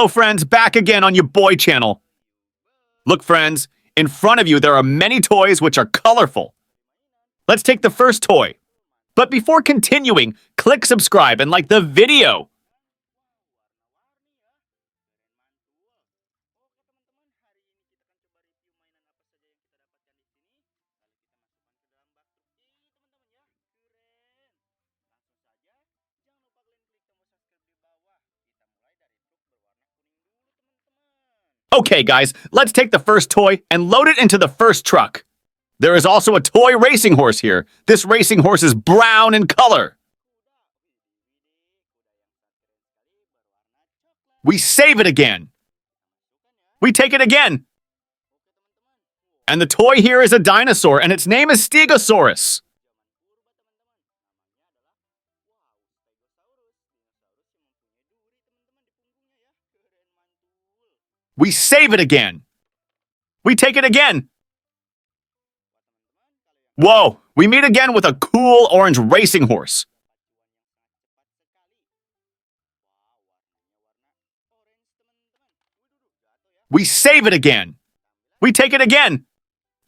Hello friends, back again on your boy channel. Look friends, in front of you there are many toys which are colorful. Let's take the first toy. But before continuing, click subscribe and like the video. Okay guys, let's take the first toy and load it into the first truck. There is also a toy racing horse here. This racing horse is brown in color. We save it again. We take it again. And the toy here is a dinosaur, and its name is Stegosaurus. We save it again. We take it again. Whoa, we meet again with a cool orange racing horse. We save it again. We take it again.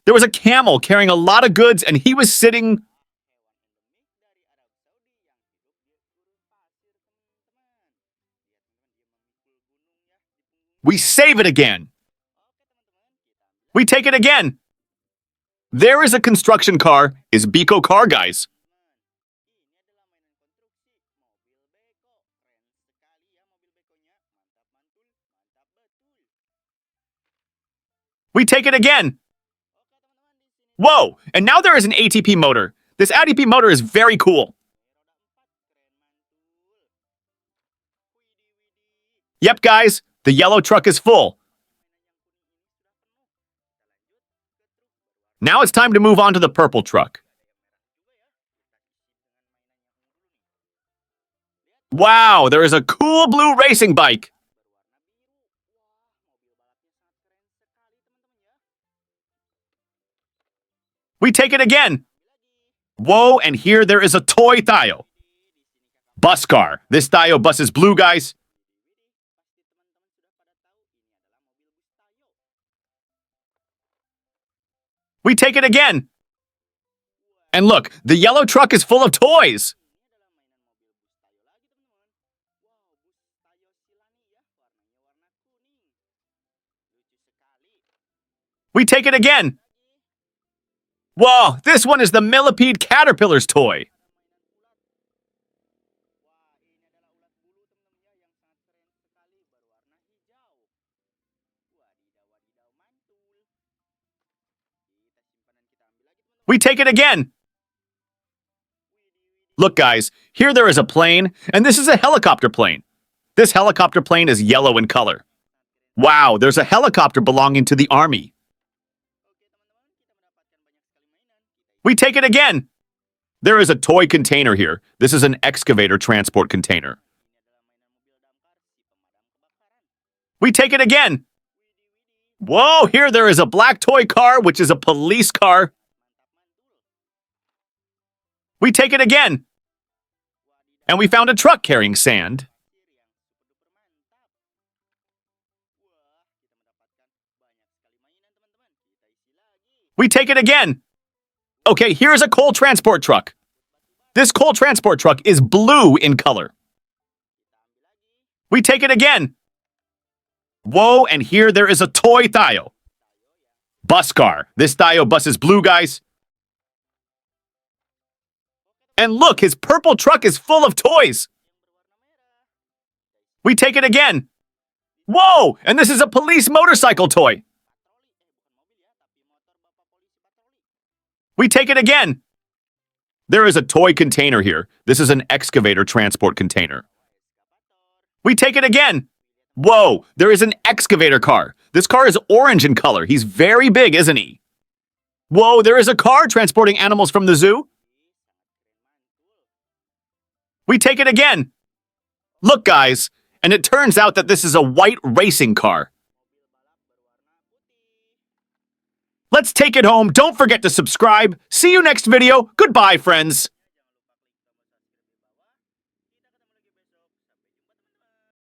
There was a camel carrying a lot of goods and he was sitting... We save it again. We take it again. There is a construction car. Is Biko car, guys. We take it again. Whoa, and now there is an ATP motor. This ATP motor is very cool. Yep, guys, the yellow truck is full. Now it's time to move on to the purple truck. Wow, there is a cool blue racing bike. We take it again. Whoa, and here there is a toy Tayo. Bus car. This Tayo bus is blue, guys. We take it again. And look, the yellow truck is full of toys. We take it again. Whoa, this one is the Millipede Caterpillar's toy. We take it again. Look, guys, here there is a plane, and this is a helicopter plane. This helicopter plane is yellow in color. Wow, there's a helicopter belonging to the army. We take it again. There is a toy container here. This is an excavator transport container. We take it again. Whoa, here there is a black toy car, which is a police car. We take it again. And we found a truck carrying sand. We take it again. Okay, here's a coal transport truck. This coal transport truck is blue in color. We take it again. Whoa, and here there is a toy Tayo. Bus car. This Tayo bus is blue, guys. And look, his purple truck is full of toys. We take it again. Whoa, and this is a police motorcycle toy. We take it again. There is a toy container here. This is an excavator transport container. We take it again. Whoa, there is an excavator car. This car is orange in color. He's very big, isn't he? Whoa, there is a car transporting animals from the zoo. We take it again. Look, guys, and it turns out that this is a white racing car. Let's take it home. Don't forget to subscribe. See you next video. Goodbye, friends.